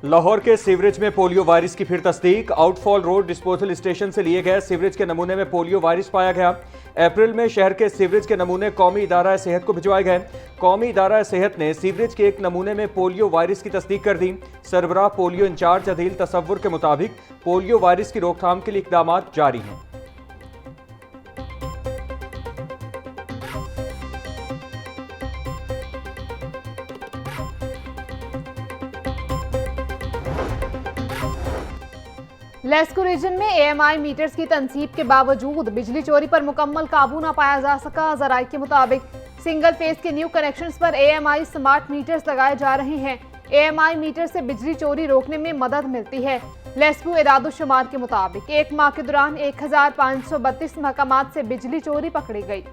लाहौर के सीवरेज में polio virus की फिर तस्दीक। आउटफॉल रोड डिस्पोजल स्टेशन से लिए गए सीवरेज के नमूने में पोलियो वायरस पाया गया। अप्रैल में शहर के सीवरेज के नमूने कौमी इदारा सेहत को भिजवाए गए। कौमी इदारा सेहत ने सीवरेज के एक नमूने में पोलियो वायरस की तस्दीक कर दी। सरबराह पोलियो इंचार्ज अदील तसव्वुर के मुताबिक पोलियो वायरस की रोकथाम के लिए इकदाम जारी हैं। लेस्को रीजन में एएमआई मीटर्स की तनसीब के बावजूद बिजली चोरी पर मुकम्मल काबू न पाया जा सका। ज़राए के मुताबिक सिंगल फेज के न्यू कनेक्शंस पर एएमआई स्मार्ट मीटर्स लगाए जा रहे हैं। एएमआई मीटर से बिजली चोरी रोकने में मदद मिलती है। लेस्को इरादोशुमार के मुताबिक एक माह के दौरान 1532 महकमात से बिजली चोरी पकड़ी गई।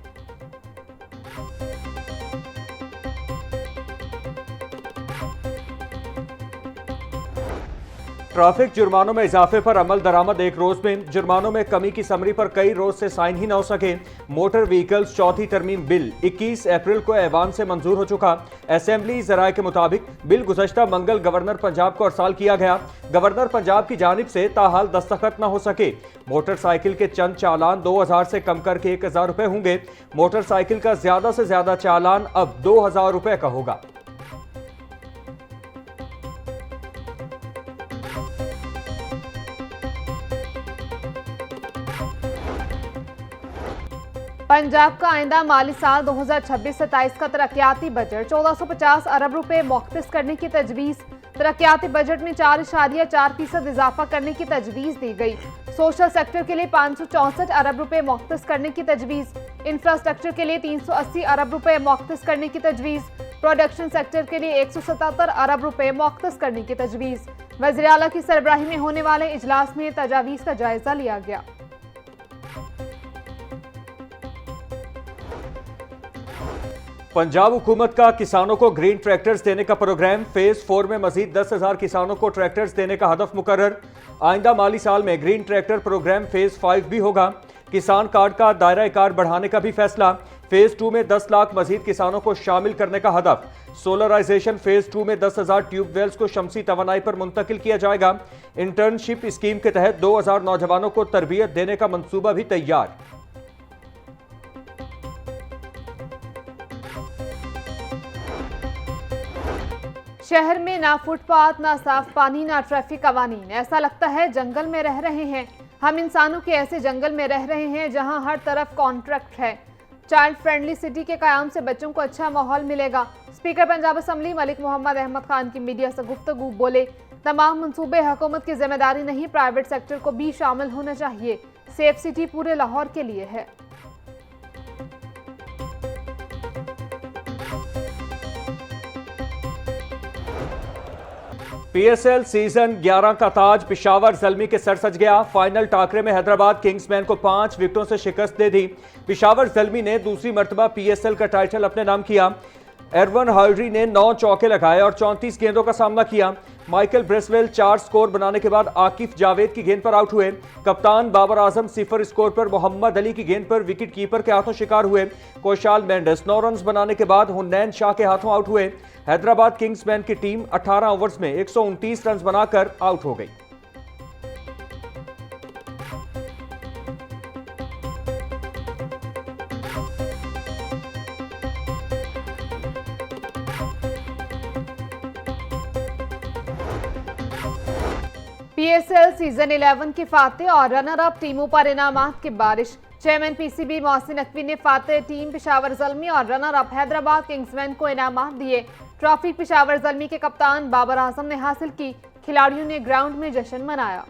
ट्रैफिक जुर्मानों में इजाफे पर अमल दरामद। एक रोज में जुर्मानों में कमी की समरी पर कई रोज से साइन ही न हो सके। मोटर व्हीकल्स चौथी तरमीम बिल 21 अप्रैल को ऐवान से मंजूर हो चुका। असेंबली ज़राए के मुताबिक बिल गुज़श्ता मंगल गवर्नर पंजाब को अरसाल किया गया। गवर्नर पंजाब की जानिब से ताहाल दस्तखत न हो सके। मोटरसाइकिल के चंद चालान 2000 से कम करके 1000 रुपए होंगे। मोटरसाइकिल का ज्यादा से ज्यादा चालान अब 2000 रुपए का होगा। पंजाब का आइंदा माली साल 2026-27 का तरक्याती बजट 1450 अरब रुपए मुख्तस करने की तजवीज़। तरक्याती बजट में 4.4% इजाफा करने की तजवीज़ दी गई। सोशल सेक्टर के लिए 564 अरब रुपए मुख्तस करने की तजवीज़। इंफ्रास्ट्रक्चर के लिए 380 अरब रुपए मुख्तस करने की तजवीज़। प्रोडक्शन सेक्टर के लिए 177 अरब रुपए मुख्तस करने की तजवीज़। वज़ीर आला की सरबराही में होने वाले इजलास में तजावीज़ का जायजा लिया गया। पंजाब हुकूमत का किसानों को ग्रीन ट्रैक्टर्स देने का प्रोग्राम। फेज 4 में मजीद 10,000 किसानों को ट्रैक्टर्स देने का हदफ मुकर्रर। आइंदा माली साल में ग्रीन ट्रैक्टर प्रोग्राम फेज 5 भी होगा। किसान कार्ड का दायरा कार बढ़ाने का भी फैसला। फेज 2 में 10 लाख मजीद किसानों को शामिल करने का हदफ। सोलराइजेशन फेज 2 में 10,000 ट्यूबवेल्स को शमसी तवानाई पर मुंतकिल किया जाएगा। इंटर्नशिप स्कीम के तहत 2000 नौजवानों को तरबियत देने का मंसूबा भी तैयार। शहर में ना फुटपाथ, ना साफ पानी, ना ट्रैफिक कवानीन। ऐसा लगता है जंगल में रह रहे हैं। हम इंसानों के ऐसे जंगल में रह रहे हैं जहां हर तरफ कॉन्ट्रैक्ट है। चाइल्ड फ्रेंडली सिटी के क़याम से बच्चों को अच्छा माहौल मिलेगा। स्पीकर पंजाब असम्बली मलिक मोहम्मद अहमद खान की मीडिया से गुफ्तगू बोले, तमाम मंसूबे हुकूमत की जिम्मेदारी नहीं, प्राइवेट सेक्टर को भी शामिल होना चाहिए। सेफ सिटी पूरे लाहौर के लिए है। पीएसएल सीजन 11 का ताज पेशावर ज़ल्मी के सर सज गया। फाइनल टाकरे में हैदराबाद किंग्समैन को 5 विकेटों से शिकस्त दे दी। पेशावर ज़ल्मी ने दूसरी मर्तबा पीएसएल का टाइटल अपने नाम किया। एरवन हार्डी ने 9 चौके लगाए और 34 गेंदों का सामना किया। माइकल ब्रेसवेल 4 स्कोर बनाने के बाद आकिफ जावेद की गेंद पर आउट हुए। कप्तान बाबर आजम 0 स्कोर पर मोहम्मद अली की गेंद पर विकेट कीपर के हाथों शिकार हुए। कोशाल मेंडिस 9 रन बनाने के बाद हुन्नैन शाह के हाथों आउट हुए। हैदराबाद किंग्समैन की टीम 18 ओवर्स में 129 रन बनाकर आउट हो गई। पीएसएल सीजन 11 की फातेह और रनर अप टीमों पर इनामात की बारिश। चेयरमैन पीसीबी मोहसिन नकवी ने फातेह टीम पेशावर ज़ल्मी और रनर अप हैदराबाद किंग्समैन को इनामात दिए। ट्रॉफी पेशावर ज़ल्मी के कप्तान बाबर आजम ने हासिल की। खिलाड़ियों ने ग्राउंड में जश्न मनाया।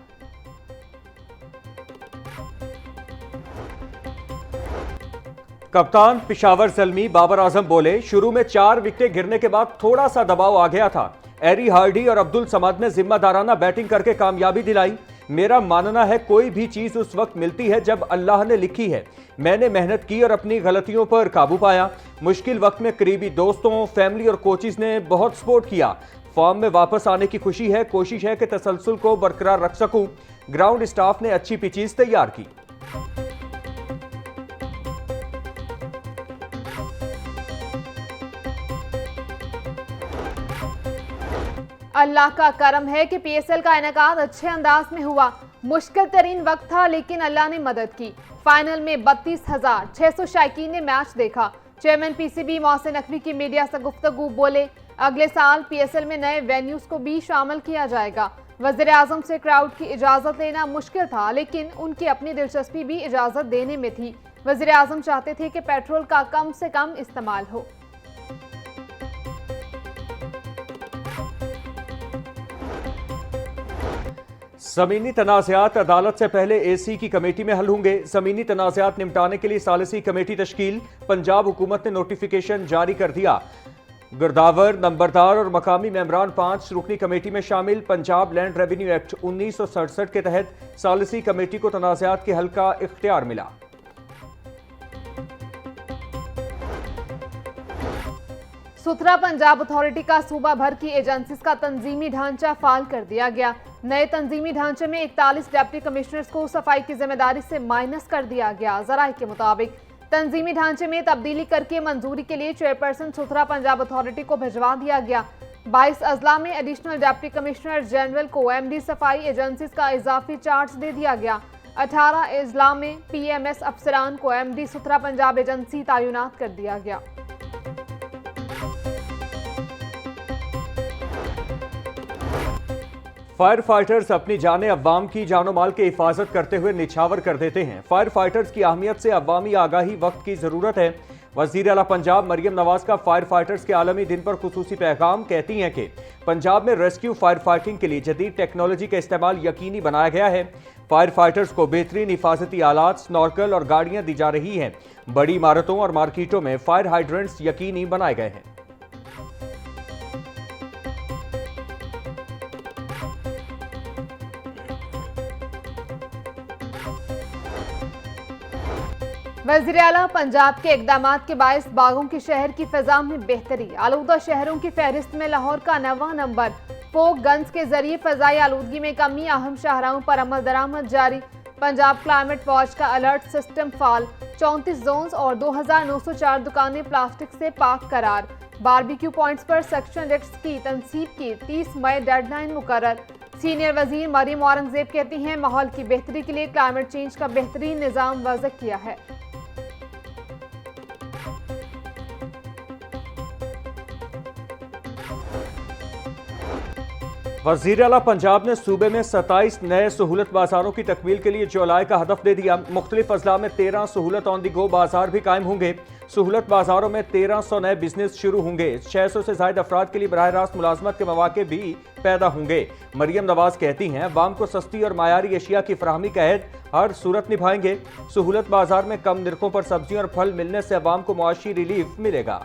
कप्तान पेशावर ज़ल्मी बाबर आजम बोले, शुरू में 4 विकेटें गिरने के बाद थोड़ा सा दबाव आ गया था। एरी हार्डी और अब्दुल समद ने जिम्मेदाराना बैटिंग करके कामयाबी दिलाई। मेरा मानना है कोई भी चीज उस वक्त मिलती है जब अल्लाह ने लिखी है। मैंने मेहनत की और अपनी गलतियों पर काबू पाया। मुश्किल वक्त में करीबी दोस्तों, फैमिली और कोचिज ने बहुत सपोर्ट किया। फॉर्म में वापस आने की खुशी है। कोशिश है कि तसलसल को बरकरार रख सकूं। ग्राउंड स्टाफ ने अच्छी पिचेस तैयार की। अल्लाह का करम है कि पीएसएल का इनेकाद अच्छे अंदाज में हुआ। मुश्किल तरीन वक्त था लेकिन अल्लाह ने मदद की। फाइनल में 32,600 शायकीन ने मैच देखा। चेयरमैन पीसीबी मोहसिन नकवी की मीडिया से गुफ्तगू बोले, अगले साल पीएसएल में नए वेन्यूज को भी शामिल किया जाएगा। वज़ीर-ए-आज़म से क्राउड की इजाजत लेना मुश्किल था लेकिन उनकी अपनी दिलचस्पी भी इजाजत देने में थी। वज़ीर-ए-आज़म चाहते थे कि पेट्रोल का कम से कम इस्तेमाल हो। ज़मीनी तनाज़ात अदालत से पहले एसी की कमेटी में हल होंगे। ज़मीनी तनाज़ात निपटाने के लिए सालिसी कमेटी तश्कील। पंजाब हुकूमत ने नोटिफिकेशन जारी कर दिया। गिरदावर, नंबरदार और मकामी मेंबरान 5 रुकनी कमेटी में शामिल। पंजाब लैंड रेवेन्यू एक्ट 1967 के तहत सालिसी कमेटी को तनाज़ात के हल का इख्तियार मिला। सुथरा पंजाब अथॉरिटी का सूबा भर की एजेंसीज का तंजीमी ढांचा फाल कर दिया गया। नए तंजीमी ढांचे में 41 डिप्टी कमिश्नर्स को सफाई की जिम्मेदारी से माइनस कर दिया गया। जराये के मुताबिक तंजीमी ढांचे में तब्दीली करके मंजूरी के लिए चेयरपर्सन सुथरा पंजाब अथॉरिटी को भिजवा दिया गया। 22 अजला में एडिशनल डिप्टी कमिश्नर जनरल को एमडी सफाई एजेंसीज का इजाफी चार्ज दे दिया गया। 18 अजला में पीएमएस अफसरान को एमडी सुथरा पंजाब एजेंसी तैनात कर दिया गया। फायर फाइटर्स अपनी जानें अवाम की जानो माल की हिफाजत करते हुए निछावर कर देते हैं। फायर फाइटर्स की अहमियत से अवामी आगाही वक्त की जरूरत है। वज़ीर आला पंजाब मरियम नवाज का फायर फाइटर्स के आलमी दिन पर खुसूसी पैगाम। कहती हैं कि पंजाब में रेस्क्यू फायर फाइटिंग के लिए जदीद टेक्नोलॉजी का इस्तेमाल यकीनी बनाया गया है। फायर फाइटर्स को बेहतरीन हिफाजती आलात, स्नॉर्कल और गाड़ियां दी जा रही हैं। बड़ी इमारतों और मार्केटों में फायर हाइड्रेंट्स यकीनी बनाए गए हैं। वज़ीर आला पंजाब के इक़दामात के बायस बागों के शहर की फिजा में बेहतरी। आलूदा शहरों की फहरिस्त में लाहौर का 9वां नंबर। फोक गन्स के जरिए फजाई आलूदगी में कमी, अहम शाहराहों पर अमल दरामद जारी। पंजाब क्लाइमेट वॉच का अलर्ट सिस्टम फाल। 34 जोन्स और 2904 दुकानें प्लास्टिक से पाक करार। बारबेक्यू पॉइंट्स पर सेक्शन लिस्ट्स की तनसीब की 30 मई डेडलाइन मुकर्रर। सीनियर वजीर मरियम औरंगजेब कहती हैं, माहौल की बेहतरी के लिए क्लाइमेट चेंज का बेहतरीन निज़ाम वज़ा किया है। वज़ीर आला पंजाब ने सूबे में 27 नए सहूलत बाजारों की तकमील के लिए जुलाई का हदफ दे दिया। मुख्तलिफ अजला में 13 सहूलत ऑन दी गो बाजार भी कायम होंगे। सहूलत बाजारों में 1300 नए बिजनेस शुरू होंगे। 600 से ज्यादा अफराद के लिए बराह रास्त मुलाजमत के मौके भी पैदा होंगे। मरियम नवाज कहती हैं, अवाम को सस्ती और मायारी अशिया की फराहमी का अहद हर सूरत निभाएंगे। सहूलत बाजार में कम निरखों पर सब्जियां और फल मिलने से अवाम को मुआशी रिलीफ मिलेगा।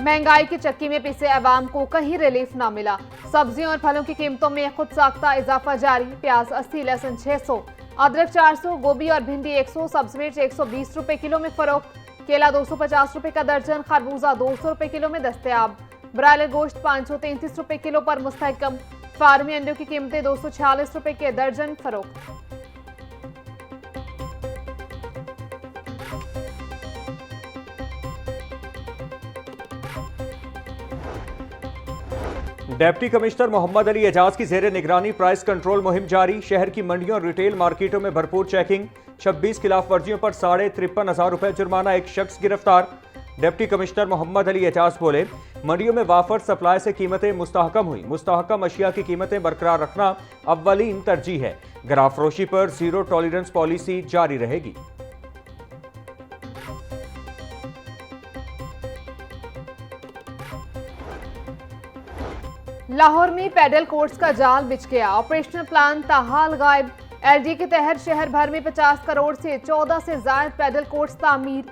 महंगाई की चक्की में पिसे अवाम को कहीं रिलीफ ना मिला। सब्जियों और फलों की कीमतों में खुद साख्ता इजाफा जारी। प्याज 80, लहसुन 600, अदरक 400, गोभी और भिंडी 100, सब्जी मिर्च 120 रुपए किलो में फरोख्त। केला 250 रुपए का दर्जन, खरबूजा 200 रुपए किलो में दस्तयाब। ब्रायलर गोश्त 533 रुपए किलो पर मुस्तहकम। फार्मी अंडों की कीमतें 246 रुपए के दर्जन फरोख्त। डिप्टी कमिश्नर मोहम्मद अली एजाज की जेर निगरानी प्राइस कंट्रोल मुहिम जारी। शहर की मंडियों और रिटेल मार्केटों में भरपूर चेकिंग। 26 खिलाफ वर्जियों पर 53,500 रुपए जुर्माना, एक शख्स गिरफ्तार। डिप्टी कमिश्नर मोहम्मद अली एजाज बोले, मंडियों में वाफर सप्लाई से कीमतें मुस्तहकम हुई। मुस्तहकम अशिया की कीमतें बरकरार रखना अव्वलीन तरजीह है। गिराफरोशी पर जीरो टॉलरेंस पॉलिसी जारी रहेगी। लाहौर में पैडल कोर्ट्स का जाल बिछ गया। ऑपरेशनल प्लान ताहाल गायब। एलडी के तहत शहर भर में 50 करोड़ से 14 से ज्यादा पैडल कोर्ट्स तामीर।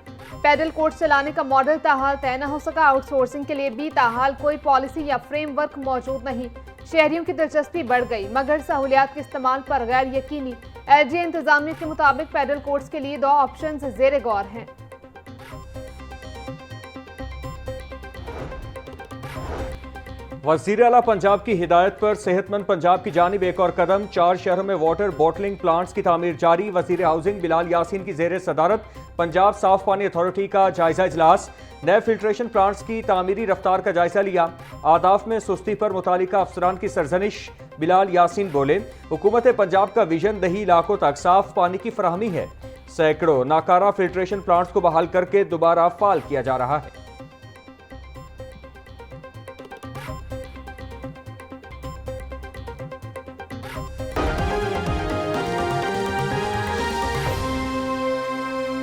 पैडल कोर्ट्स चलाने का मॉडल ताहाल तय न हो सका। आउटसोर्सिंग के लिए भी ताहाल कोई पॉलिसी या फ्रेमवर्क मौजूद नहीं। शहरियों की दिलचस्पी बढ़ गई मगर सहूलियात के इस्तेमाल पर गैर यकीनी। एलजी इंतजामिया के मुताबिक पैडल कोर्ट्स के लिए 2 ऑप्शन जेर गौर हैं। वजीर आला पंजाब की हिदायत पर सेहतमंद पंजाब की जानिब एक और कदम। 4 शहरों में वाटर बॉटलिंग प्लांट्स की तामीर जारी। वजीर हाउसिंग बिलाल यासीन की जेर सदारत पंजाब साफ पानी अथॉरिटी का जायजा इजलास। नए फिल्ट्रेशन प्लांट्स की तामीरी रफ्तार का जायजा लिया। आदाफ में सुस्ती पर मुतालिका अफसरान की सरजनिश। बिलाल यासीन बोले, हुकूमत पंजाब का विजन दही इलाकों तक साफ पानी की फराहमी है। सैकड़ों नाकारा फिल्ट्रेशन प्लांट्स को बहाल करके दोबारा फाल किया जा रहा है।